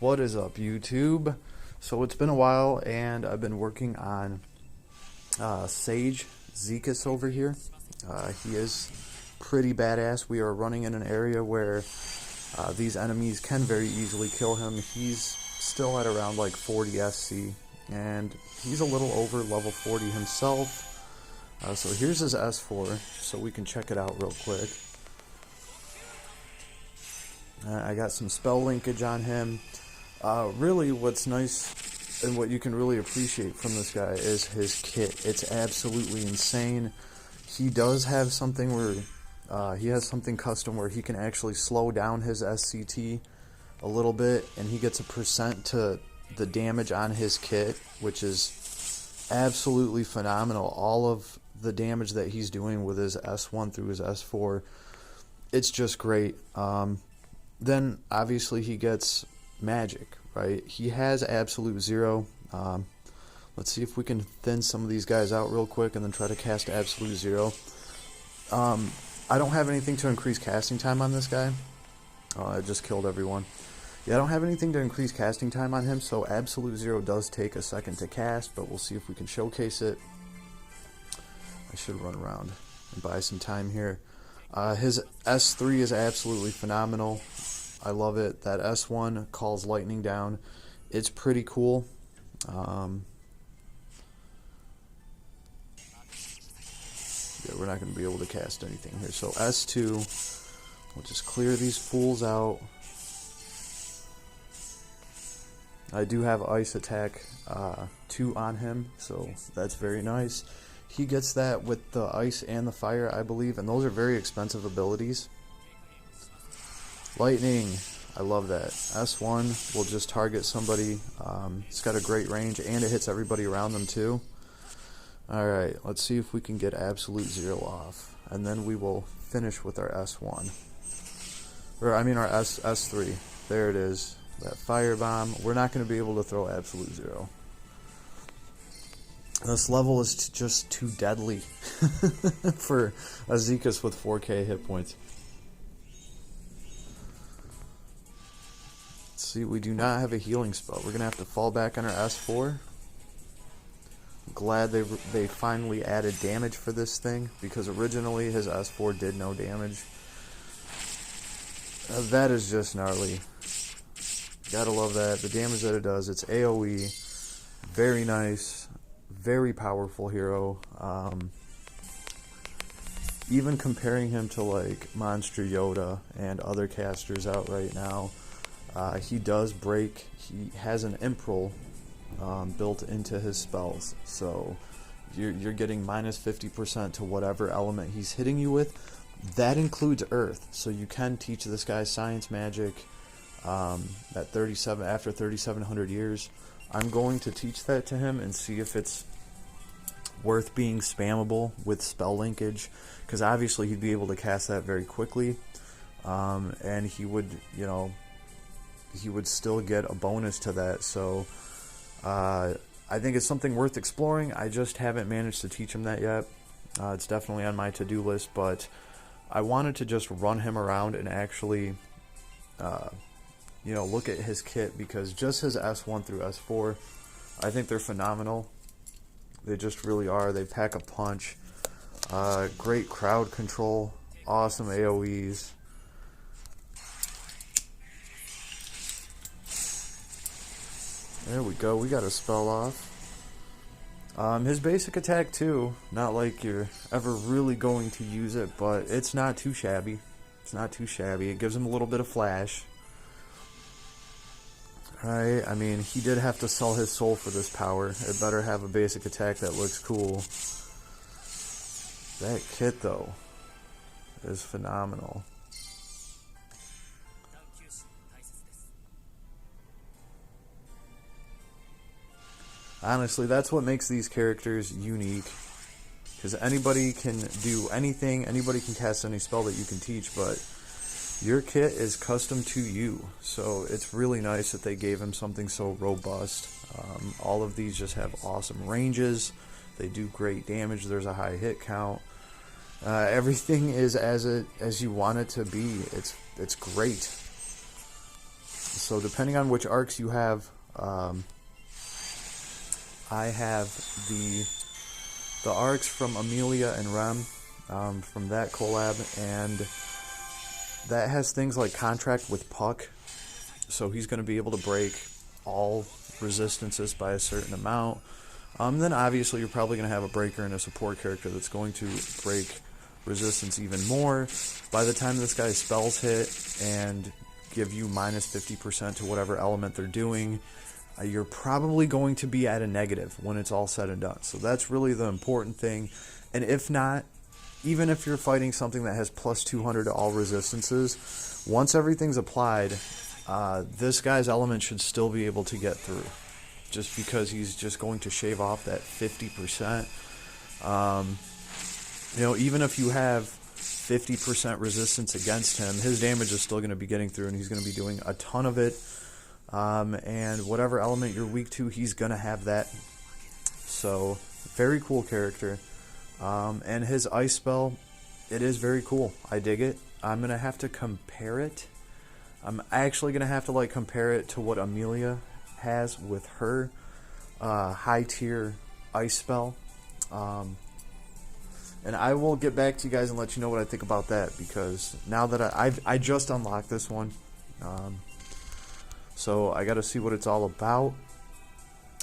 What is up, YouTube? So it's been a while, and I've been working on Sage Zekus over here. He is pretty badass. We are running in an area where these enemies can very easily kill him. He's still at around like 40 SC, and he's a little over level 40 himself. So here's his S4, so we can check it out real quick. I got some spell linkage on him. Really, what's nice and what you can really appreciate from this guy is his kit. It's absolutely insane. He does have something where he has something custom where he can actually slow down his SCT a little bit, and he gets a percent to the damage on his kit, which is absolutely phenomenal. All of the damage that he's doing with his S1 through his S4, it's just great. Then obviously he gets magic, right? He has absolute zero. Let's see if we can thin some of these guys out real quick and then try to cast absolute zero. I don't have anything to increase casting time on this guy. I just killed everyone. Yeah, I don't have anything to increase casting time on him, so absolute zero does take a second to cast, but we'll see if we can showcase it. I should run around and buy some time here. His S3 is absolutely phenomenal. I love it. That S1 calls lightning down. It's pretty cool. Yeah, we're not going to be able to cast anything here. So S2, we'll just clear these fools out. I do have Ice Attack 2 on him, so that's very nice. He gets that with the Ice and the Fire, I believe, and those are very expensive abilities. Lightning, I love that. S1 will just target somebody. It's got a great range, and it hits everybody around them too. Alright, let's see if we can get absolute zero off, and then we will finish with our S1. Or, I mean our S3. There it is. That firebomb. We're not going to be able to throw absolute zero. This level is just too deadly for a Zekus with 4k hit points. Let's see, we do not have a healing spell. We're going to have to fall back on our S4. I'm glad they finally added damage for this thing, because originally his S4 did no damage. That is just gnarly. Gotta love that. The damage that it does, it's AoE. Very nice. Very powerful hero. Even comparing him to like Monster Yoda and other casters out right now, he does break. He has an Improl built into his spells, so you're getting minus 50% to whatever element he's hitting you with. That includes Earth, so you can teach this guy Science Magic. At 37, after 3,700 years, I'm going to teach that to him and see if it's worth being spammable with spell linkage, because obviously he'd be able to cast that very quickly, and he would, you know, he would still get a bonus to that. So I think it's something worth exploring. I just haven't managed to teach him that yet. It's definitely on my to-do list, but I wanted to just run him around and actually you know, look at his kit, because just his S1 through S4, I think they're phenomenal. They just really are. They pack a punch. Great crowd control. Awesome AoEs. There we go. We got a spell off. His basic attack too. Not like you're ever really going to use it, but it's not too shabby. It's not too shabby. It gives him a little bit of flash. Right, I mean, he did have to sell his soul for this power. It better have a basic attack that looks cool. That kit, though, is phenomenal. Honestly, that's what makes these characters unique. Because anybody can do anything, anybody can cast any spell that you can teach, but your kit is custom to you, so it's really nice that they gave him something so robust. All of these just have awesome ranges. They do great damage. There's a high hit count. Everything is as you want it to be. It's great. So depending on which arcs you have, I have the arcs from Amelia and Rem, from that collab, and that has things like contract with Puck, so he's going to be able to break all resistances by a certain amount. Then obviously you're probably going to have a breaker and a support character that's going to break resistance even more. By the time this guy's spells hit and give you minus 50% to whatever element they're doing, you're probably going to be at a negative when it's all said and done. So that's really the important thing. And if not, even if you're fighting something that has plus 200 to all resistances, once everything's applied, this guy's element should still be able to get through, just because he's just going to shave off that 50%. Even if you have 50% resistance against him, his damage is still going to be getting through, and he's going to be doing a ton of it. And whatever element you're weak to, he's going to have that. So, very cool character. And his ice spell, it is very cool. I dig it. I'm going to have to compare it. I'm actually going to have to compare it to what Amelia has with her high tier ice spell. And I will get back to you guys and let you know what I think about that, because now that I just unlocked this one, so I got to see what it's all about.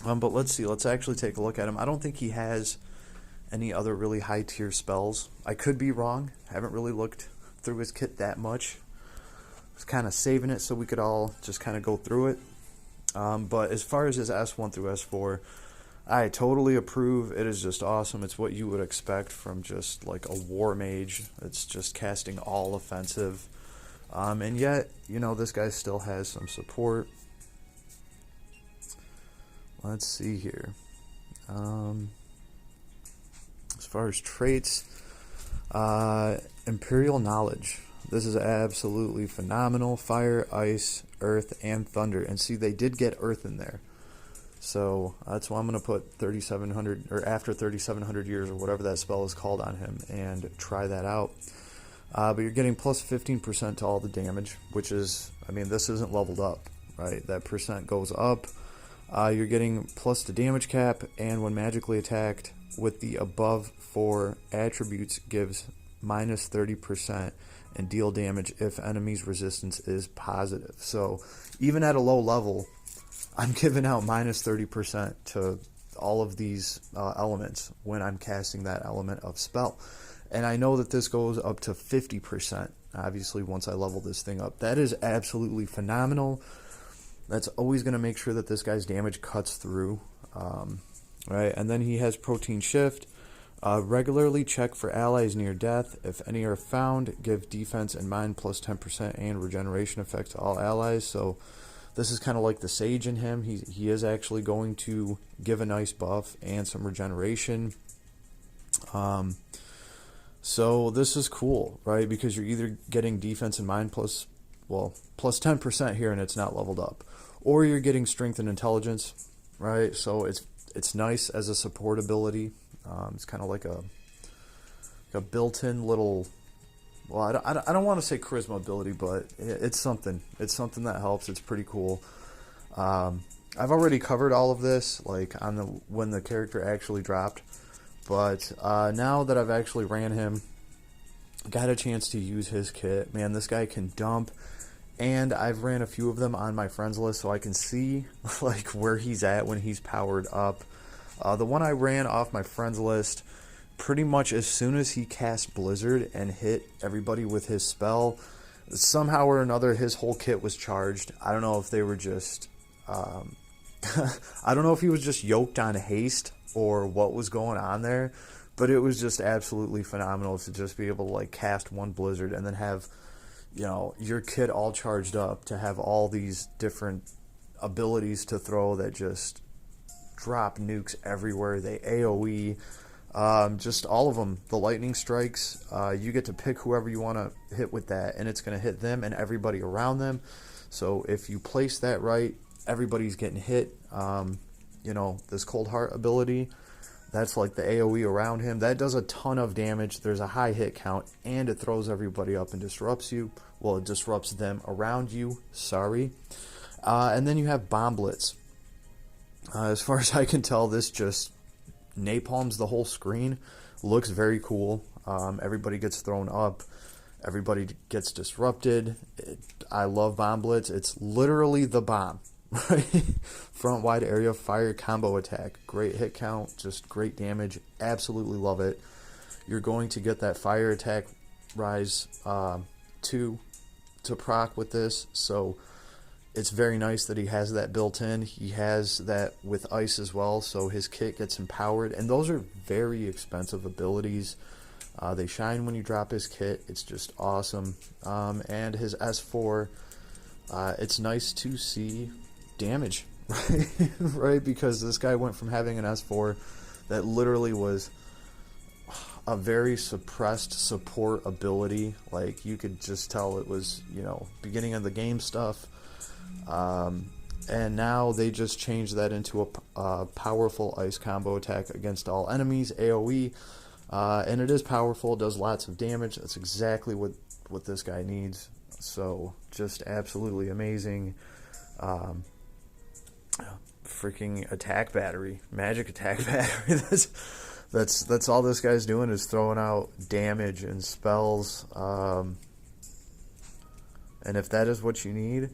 But let's see. Let's actually take a look at him. I don't think he has any other really high tier spells. I could be wrong. I haven't really looked through his kit that much. I was kind of saving it so we could all just kind of go through it. But as far as his S1 through S4, I totally approve. It is just awesome. It's what you would expect from just like a war mage. It's just casting all offensive. And yet, this guy still has some support. Let's see here. As far as traits, Imperial Knowledge. This is absolutely phenomenal. Fire, ice, earth, and thunder. And see, they did get earth in there. So that's why I'm going to put 3,700, or after 3,700 years, or whatever that spell is called, on him, and try that out. But you're getting plus 15% to all the damage, which is, this isn't leveled up, right? That percent goes up. You're getting plus the damage cap, and when magically attacked with the above 4 attributes, gives minus 30% and deal damage if enemy's resistance is positive. So even at a low level, I'm giving out minus 30% to all of these elements when I'm casting that element of spell. And I know that this goes up to 50%, obviously, once I level this thing up. That is absolutely phenomenal. That's always going to make sure that this guy's damage cuts through. Right, and then he has Protein Shift. Regularly check for allies near death. If any are found, give defense and mind plus 10% and regeneration effect to all allies. So this is kind of like the Sage in him. He is actually going to give a nice buff and some regeneration. So this is cool, right? Because you're either getting defense and mind plus 10% here, and it's not leveled up, or you're getting strength and intelligence, right? So it's nice as a support ability. It's kind of like a built-in little. Well, I don't want to say charisma ability, but it's something. It's something that helps. It's pretty cool. I've already covered all of this, when the character actually dropped. But now that I've actually ran him, got a chance to use his kit. Man, this guy can dump. And I've ran a few of them on my friends list, so I can see where he's at when he's powered up. The one I ran off my friends list, pretty much as soon as he cast Blizzard and hit everybody with his spell, somehow or another his whole kit was charged. I don't know if they were just I don't know if he was just yoked on haste or what was going on there, but it was just absolutely phenomenal to just be able to cast one Blizzard and then have your kit all charged up, to have all these different abilities to throw that just drop nukes everywhere. They AoE, just all of them. The lightning strikes, you get to pick whoever you want to hit with that, and it's going to hit them and everybody around them. So if you place that right, everybody's getting hit. This Cold Heart ability, that's like the AoE around him. That does a ton of damage. There's a high hit count, and it throws everybody up and disrupts you. Well, it disrupts them around you. Sorry. And then you have bomblets. As far as I can tell, this just napalms the whole screen. Looks very cool. Everybody gets thrown up. Everybody gets disrupted. I love bomblets. It's literally the bomb. Right? Front wide area fire combo attack. Great hit count. Just great damage. Absolutely love it. You're going to get that fire attack rise 2 to proc with this. So it's very nice that he has that built in. He has that with ice as well, so his kit gets empowered. And those are very expensive abilities. They shine when you drop his kit. It's just awesome. And his S4, it's nice to see damage, right? Right? Because this guy went from having an S4 that literally was a very suppressed support ability. Like, you could just tell it was, beginning of the game stuff. And now they just changed that into a powerful ice combo attack against all enemies, AoE. And it is powerful, does lots of damage. That's exactly what this guy needs. So, just absolutely amazing. Freaking attack battery, magic attack battery. That's all this guy's doing, is throwing out damage and spells. And if that is what you need,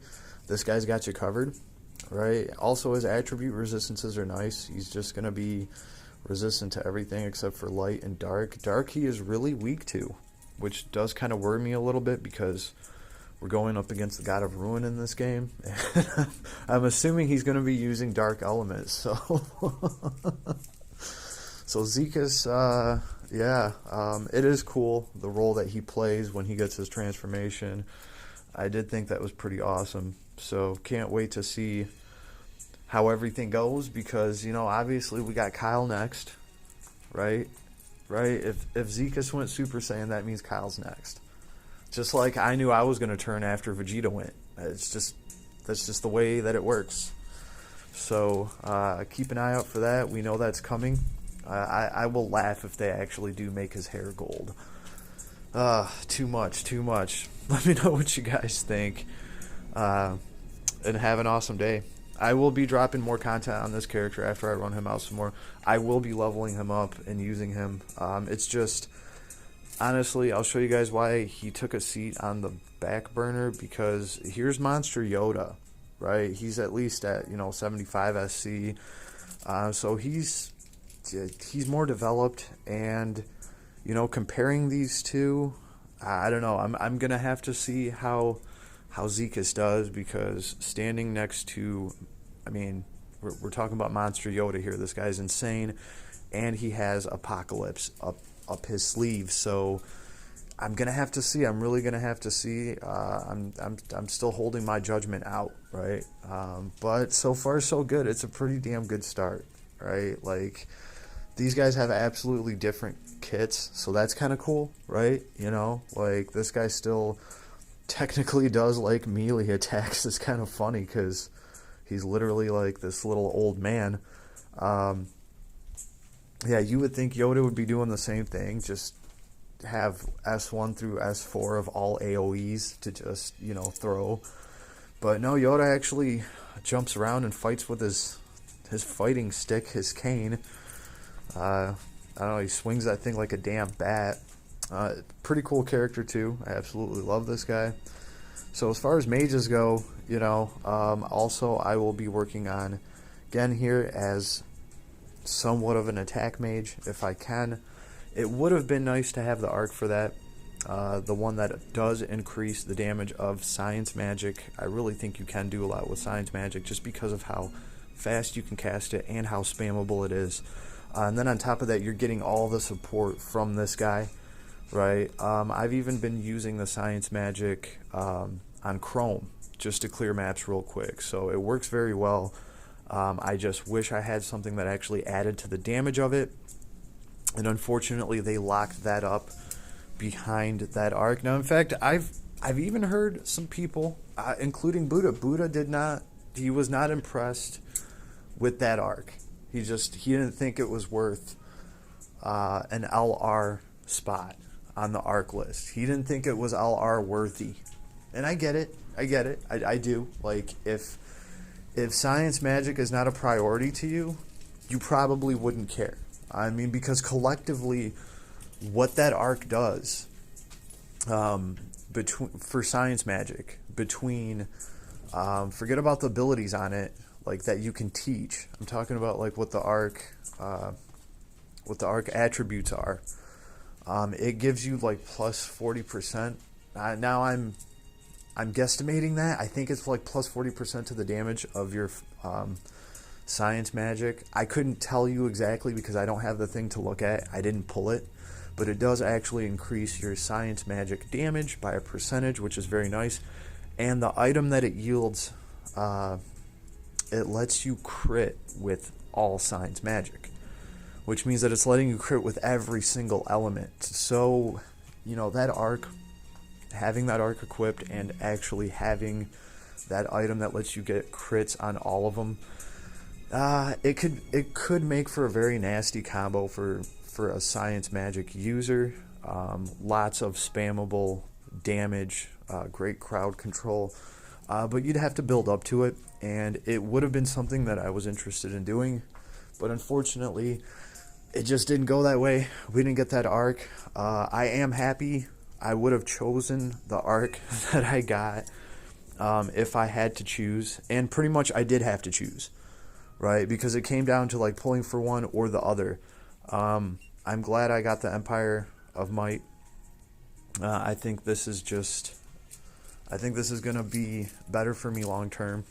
this guy's got you covered, right? Also, his attribute resistances are nice. He's just going to be resistant to everything except for light and dark. Dark he is really weak to, which does kind of worry me a little bit, because we're going up against the God of Ruin in this game. I'm assuming he's going to be using dark elements. So, so Zekus, it is cool, the role that he plays when he gets his transformation. I did think that was pretty awesome. So can't wait to see how everything goes, because, obviously we got Kyle next, right? Right? If Zekus went Super Saiyan, that means Kyle's next. Just like I knew I was going to turn after Vegeta went. That's just the way that it works. So keep an eye out for that. We know that's coming. I will laugh if they actually do make his hair gold. Too much. Let me know what you guys think. And have an awesome day. I will be dropping more content on this character after I run him out some more. I will be leveling him up and using him. It's just, honestly, I'll show you guys why he took a seat on the back burner, because here's Monster Yoda, right? He's at least at, 75 SC. So he's more developed, and, comparing these two, I don't know. I'm going to have to see how Zekus does, because standing next to, we're talking about Monster Yoda here. This guy's insane, and he has Apocalypse up his sleeve. So I'm gonna have to see. I'm really gonna have to see. I'm still holding my judgment out, right? But so far so good. It's a pretty damn good start, right? Like, these guys have absolutely different kits, so that's kind of cool, right? Like, this guy still technically does like melee attacks. It's kind of funny, because he's literally like this little old man. You would think Yoda would be doing the same thing, just have S1 through S4 of all AoEs to just, throw. But no, Yoda actually jumps around and fights with his fighting stick, his cane. I don't know, he swings that thing like a damn bat. Pretty cool character too. I absolutely love this guy. So as far as mages go, also I will be working on Gen here as somewhat of an attack mage if I can. It would have been nice to have the arc for that, the one that does increase the damage of science magic. I really think you can do a lot with science magic, just because of how fast you can cast it and how spammable it is. And then on top of that, you're getting all the support from this guy, right? I've even been using the science magic on Chrome just to clear maps real quick, so it works very well. I just wish I had something that actually added to the damage of it, and unfortunately they locked that up behind that arc. Now, in fact, I've even heard some people, including Buddha he was not impressed with that arc. He didn't think it was worth an LR spot on the arc list. He didn't think it was LR worthy. And I get it. I do. Like, if if science magic is not a priority to you, you probably wouldn't care. I mean, because collectively, what that arc does, for science magic, forget about the abilities on it, like that you can teach. I'm talking about like what the arc attributes are. It gives you like plus 40%. Now I'm guesstimating that. I think it's like plus 40% to the damage of your science magic. I couldn't tell you exactly because I don't have the thing to look at. I didn't pull it. But it does actually increase your science magic damage by a percentage, which is very nice. And the item that it yields, it lets you crit with all science magic, which means that it's letting you crit with every single element. So, that arc, having that arc equipped and actually having that item that lets you get crits on all of them, it could make for a very nasty combo for a science magic user. Lots of spammable damage, great crowd control, but you'd have to build up to it, and it would have been something that I was interested in doing, but unfortunately it just didn't go that way. We didn't get that arc. I am happy. I would have chosen the arc that I got if I had to choose, and pretty much I did have to choose, right? Because it came down to like pulling for one or the other. I'm glad I got the Empire of Might. I think this is going to be better for me long term,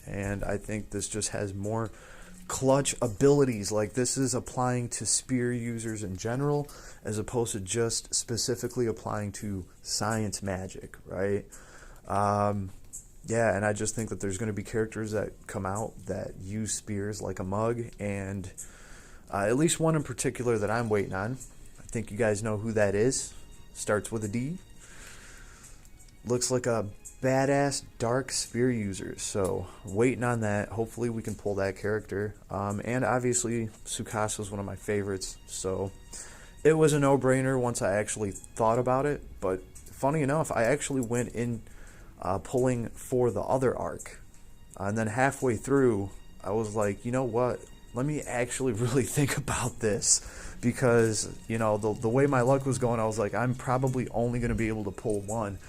and I think this just has more clutch abilities. Like, this is applying to spear users in general, as opposed to just specifically applying to science magic, right? Yeah, and I just think that there's going to be characters that come out that use spears like a mug, and at least one in particular that I'm waiting on. I think you guys know who that is. Starts with a D. Looks like a badass dark spear user. So, waiting on that. Hopefully we can pull that character. And obviously, Zekus was one of my favorites. So, it was a no-brainer once I actually thought about it. But, funny enough, I actually went in pulling for the other arc. And then halfway through, I was like, you know what? Let me actually really think about this, because, the way my luck was going, I was like, I'm probably only going to be able to pull one.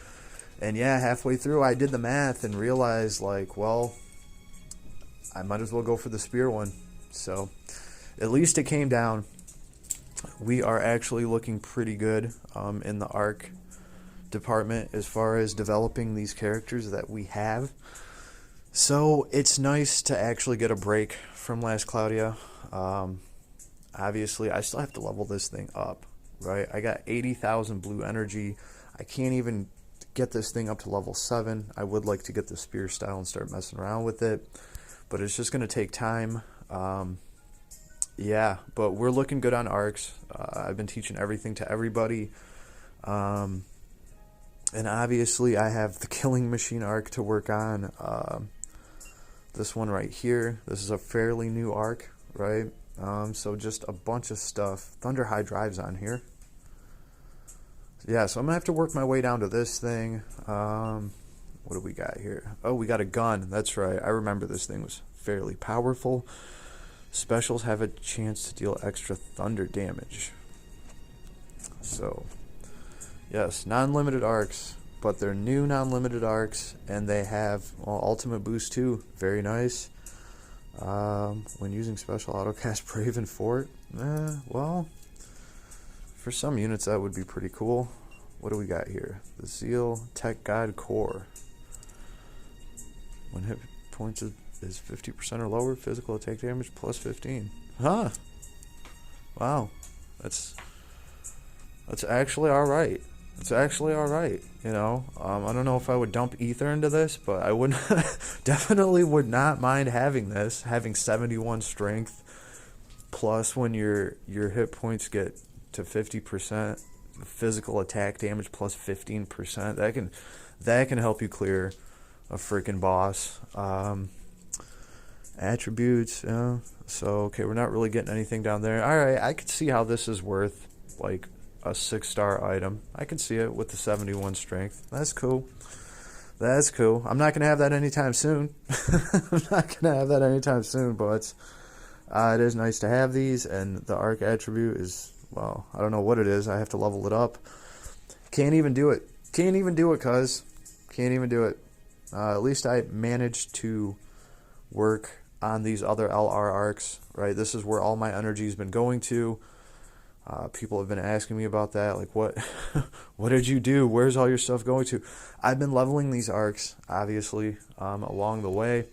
And yeah, halfway through, I did the math and realized, like, well, I might as well go for the spear one. So, at least it came down. We are actually looking pretty good in the arc department as far as developing these characters that we have. So, it's nice to actually get a break from last Cloudia. Obviously, I still have to level this thing up, right? I got 80,000 blue energy. I can't even get this thing up to level 7. I would like to get the spear style and start messing around with it, but it's just going to take time. Yeah, but we're looking good on arcs. I've been teaching everything to everybody. And obviously, I have the Killing Machine arc to work on. This one right here, this is a fairly new arc, right? So just a bunch of stuff. Thunder High Drive's on here. Yeah, so I'm going to have to work my way down to this thing. What do we got here? Oh, we got a gun. That's right. I remember this thing was fairly powerful. Specials have a chance to deal extra thunder damage. So, yes, non-limited arcs. But they're new non-limited arcs, and they have ultimate boost too. Very nice. When using special autocast Brave and Fort, well, for some units that would be pretty cool. What do we got here? The Zeal Tech God Core. When hit points is 50% or lower, physical attack damage plus 15. Huh. Wow. That's actually alright. It's actually alright, I don't know if I would dump ether into this, but I would definitely would not mind having this, having 71 strength, plus when your hit points get to 50%, physical attack damage plus 15%. That can help you clear a freaking boss. Attributes, so okay, we're not really getting anything down there. Alright, I could see how this is worth like a 6-star item. I can see it with the 71 strength. That's cool. That's cool. I'm not gonna have that anytime soon. I'm not gonna have that anytime soon, but it is nice to have these. And the arc attribute is, well, I don't know what it is. I have to level it up. Can't even do it. Can't even do it, cuz. Can't even do it. At least I managed to work on these other LR arcs, right? This is where all my energy's been going to. People have been asking me about that, like, what what did you do? Where's all your stuff going to? I've been leveling these arcs, obviously, along the way.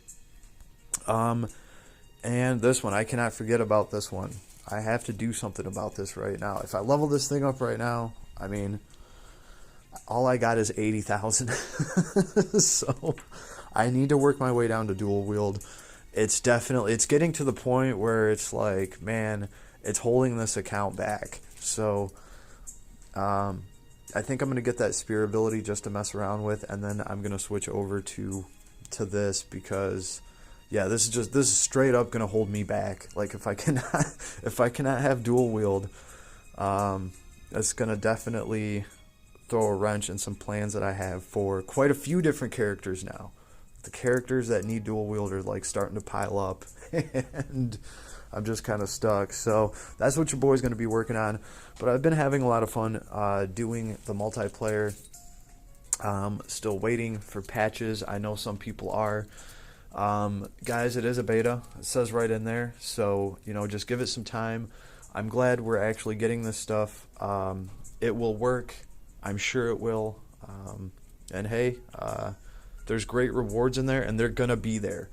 And this one, I cannot forget about this one. I have to do something about this right now. If I level this thing up right now, I mean, all I got is 80,000. So I need to work my way down to dual wield. It's getting to the point where it's like, man, it's holding this account back. So I think I'm going to get that spear ability just to mess around with, and then I'm going to switch over to this, because yeah, this is straight up going to hold me back. Like, if I cannot have dual wield, it's going to definitely throw a wrench in some plans that I have for quite a few different characters now. The characters that need dual wield are like starting to pile up, and I'm just kind of stuck. So that's what your boy's going to be working on. But I've been having a lot of fun doing the multiplayer. Still waiting for patches. I know some people are. Guys, it is a beta. It says right in there. So, just give it some time. I'm glad we're actually getting this stuff. It will work. I'm sure it will. And hey, there's great rewards in there, and they're going to be there.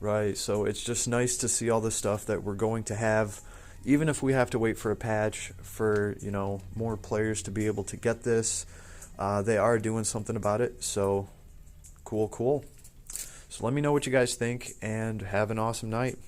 Right, so it's just nice to see all the stuff that we're going to have, even if we have to wait for a patch for, more players to be able to get this. They are doing something about it, so cool. So let me know what you guys think, and have an awesome night.